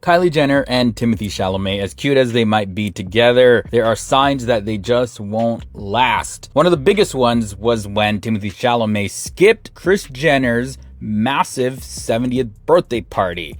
Kylie Jenner and Timothée Chalamet, as cute as they might be together, there are signs that they just won't last. One of the biggest ones was when Timothée Chalamet skipped Kris Jenner's massive 70th birthday party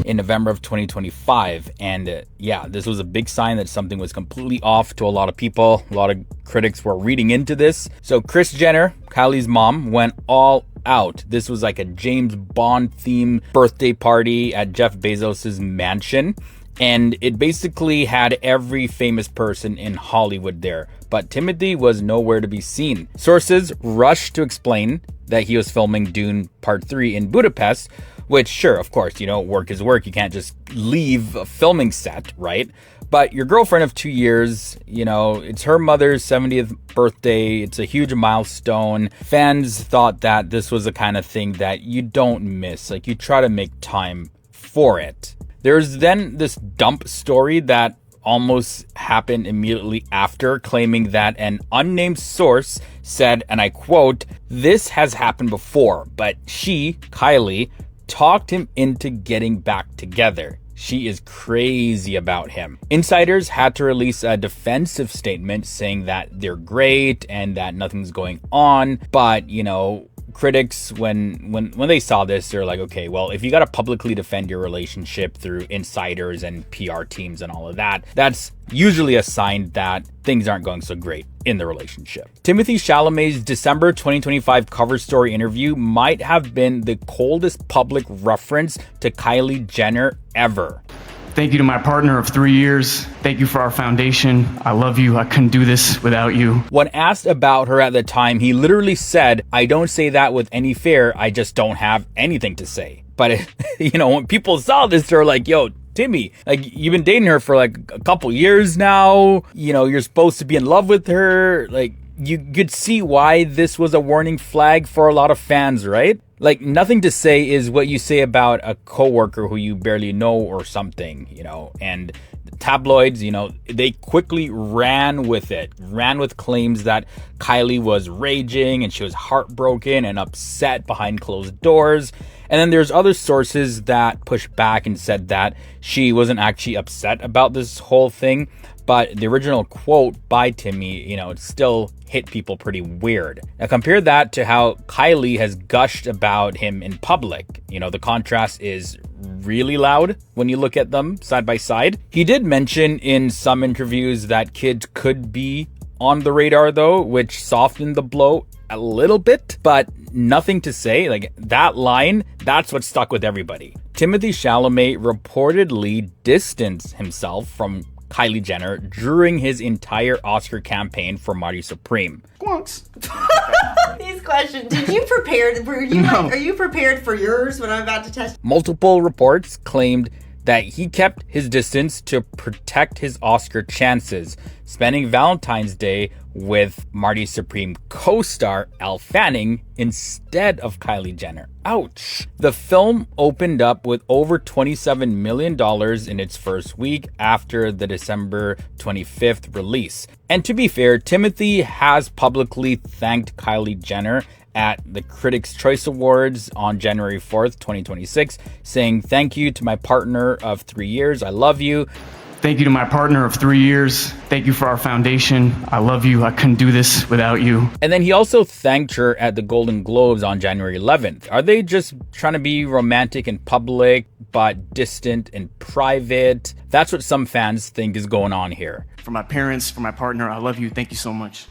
in November of 2025. And yeah, this was a big sign that something was completely off to a lot of people. A lot of critics were reading into this. So Kris Jenner, Kylie's mom, went all out. This was like a James Bond themed birthday party at Jeff Bezos's mansion. And it basically had every famous person in Hollywood there. But Timothée was nowhere to be seen. Sources rushed to explain that he was filming Dune Part 3 in Budapest, which, sure, of course, work is work. You can't just leave a filming set, right? But your girlfriend of 2 years, it's her mother's 70th birthday. It's a huge milestone. Fans thought that this was the kind of thing that you don't miss. Like, you try to make time for it. There's then this dump story that almost happened immediately after, claiming that an unnamed source said, and I quote, "This has happened before, but she, Kylie, talked him into getting back together. She is crazy about him." Insiders had to release a defensive statement saying that they're great and that nothing's going on. But, critics, when they saw this, they're like, okay, well, if you got to publicly defend your relationship through insiders and PR teams and all of that, that's usually a sign that things aren't going so great in the relationship. Timothée Chalamet's December 2025 cover story interview might have been the coldest public reference to Kylie Jenner ever. "Thank you to my partner of 3 years. Thank you for our foundation. I love you. I couldn't do this without you." When asked about her at the time, he literally said, "I don't say that with any fear. I just don't have anything to say." But, when people saw this, they're like, yo, Timmy, like, you've been dating her for like a couple years now. You're supposed to be in love with her. Like, you could see why this was a warning flag for a lot of fans, right? Like, nothing to say is what you say about a coworker who you barely know or something, and the tabloids, they quickly ran with claims that Kylie was raging and she was heartbroken and upset behind closed doors. And then there's other sources that pushed back and said that she wasn't actually upset about this whole thing. But the original quote by Timmy, it still hit people pretty weird. Now compare that to how Kylie has gushed about him in public. The contrast is really loud when you look at them side by side. He did mention in some interviews that kids could be on the radar though, which softened the blow a little bit, but nothing to say. Like, that line, that's what stuck with everybody. Timothée Chalamet reportedly distanced himself from Kylie Jenner during his entire Oscar campaign for Marty Supreme. These questions, did you prepare? Are you prepared for yours when I'm about to test? Multiple reports claimed that he kept his distance to protect his Oscar chances, spending Valentine's Day with Marty Supreme co-star Elle Fanning instead of Kylie Jenner. Ouch. The film opened up with over $27 million in its first week after the December 25th release. And to be fair, Timothée has publicly thanked Kylie Jenner at the Critics' Choice Awards on January 4th, 2026, saying, "Thank you to my partner of 3 years. I love you. "Thank you to my partner of 3 years. Thank you for our foundation. I love you. I couldn't do this without you." And then he also thanked her at the Golden Globes on January 11th. Are they just trying to be romantic in public but distant in private? That's what some fans think is going on here. "For my parents, for my partner, I love you. Thank you so much."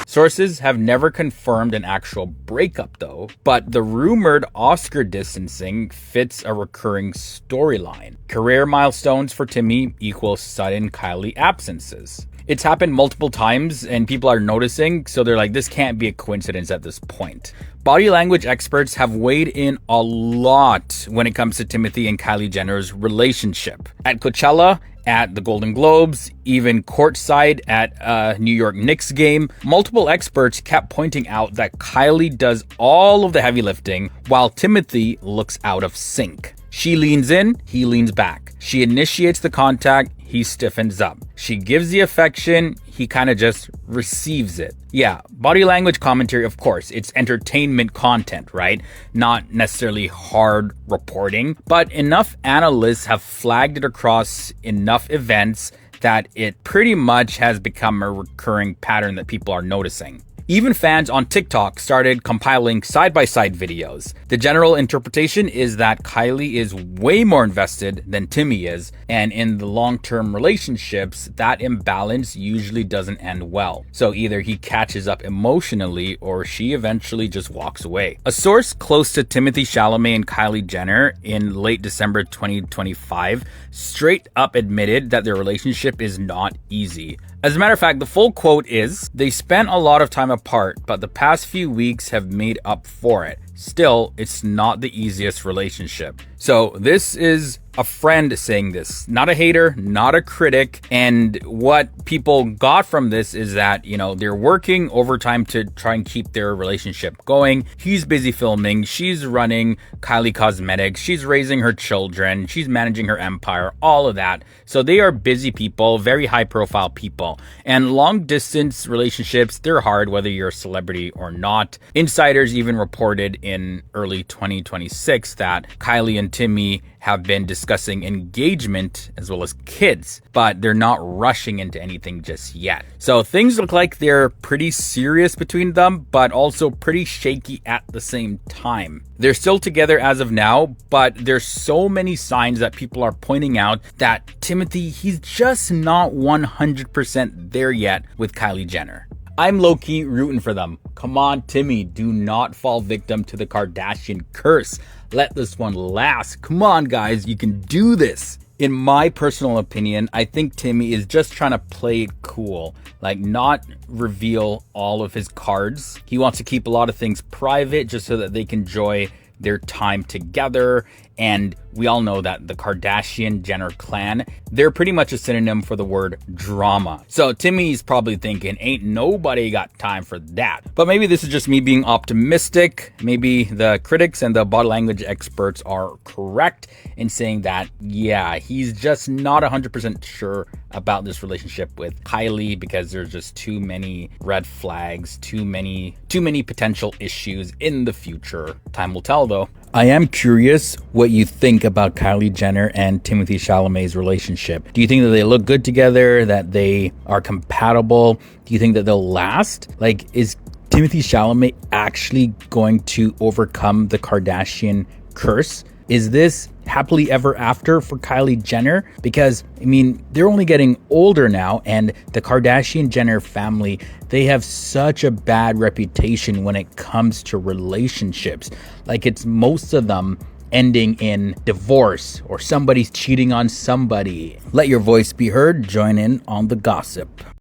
Sources have never confirmed an actual breakup though, but the rumored Oscar distancing fits a recurring storyline. Career milestones for Timmy equal sudden Kylie absences. It's happened multiple times and people are noticing, so they're like, this can't be a coincidence at this point. Body language experts have weighed in a lot when it comes to Timothée and Kylie Jenner's relationship. At Coachella, at the Golden Globes, even courtside at a New York Knicks game, multiple experts kept pointing out that Kylie does all of the heavy lifting while Timothée looks out of sync. She leans in, he leans back. She initiates the contact, he stiffens up. She gives the affection, he kind of just receives it. Yeah, body language commentary, of course, it's entertainment content, right? Not necessarily hard reporting, but enough analysts have flagged it across enough events that it pretty much has become a recurring pattern that people are noticing. Even fans on TikTok started compiling side-by-side videos. The general interpretation is that Kylie is way more invested than Timmy is, and in the long-term relationships, that imbalance usually doesn't end well. So either he catches up emotionally or she eventually just walks away. A source close to Timothée Chalamet and Kylie Jenner in late December 2025 straight up admitted that their relationship is not easy. As a matter of fact, the full quote is, "They spent a lot of time apart, but the past few weeks have made up for it. Still, it's not the easiest relationship." So this is a friend saying this, not a hater, not a critic. And what people got from this is that, they're working overtime to try and keep their relationship going. He's busy filming. She's running Kylie Cosmetics. She's raising her children. She's managing her empire, all of that. So they are busy people, very high profile people. And long distance relationships, they're hard whether you're a celebrity or not. Insiders even reported in early 2026 that Kylie and Timmy have been discussing engagement as well as kids, but they're not rushing into anything just yet. So things look like they're pretty serious between them, but also pretty shaky at the same time. They're still together as of now, but there's so many signs that people are pointing out that Timothy, he's just not 100% there yet with Kylie Jenner. I'm low-key rooting for them. Come on, Timmy, do not fall victim to the Kardashian curse. Let this one last. Come on, guys, you can do this. In my personal opinion, I think Timmy is just trying to play it cool, like not reveal all of his cards. He wants to keep a lot of things private just so that they can enjoy their time together. And we all know that the Kardashian-Jenner clan, they're pretty much a synonym for the word drama. So Timmy's probably thinking, ain't nobody got time for that. But maybe this is just me being optimistic. Maybe the critics and the body language experts are correct in saying that, yeah, he's just not 100% sure about this relationship with Kylie because there's just too many red flags, too many potential issues in the future. Time will tell, though. I am curious what you think about Kylie Jenner and Timothée Chalamet's relationship. Do you think that they look good together, that they are compatible? Do you think that they'll last? Like, is Timothée Chalamet actually going to overcome the Kardashian curse? Is this happily ever after for Kylie Jenner? Because, they're only getting older now, and the Kardashian-Jenner family, they have such a bad reputation when it comes to relationships. Like, it's most of them ending in divorce or somebody's cheating on somebody. Let your voice be heard. Join in on the gossip.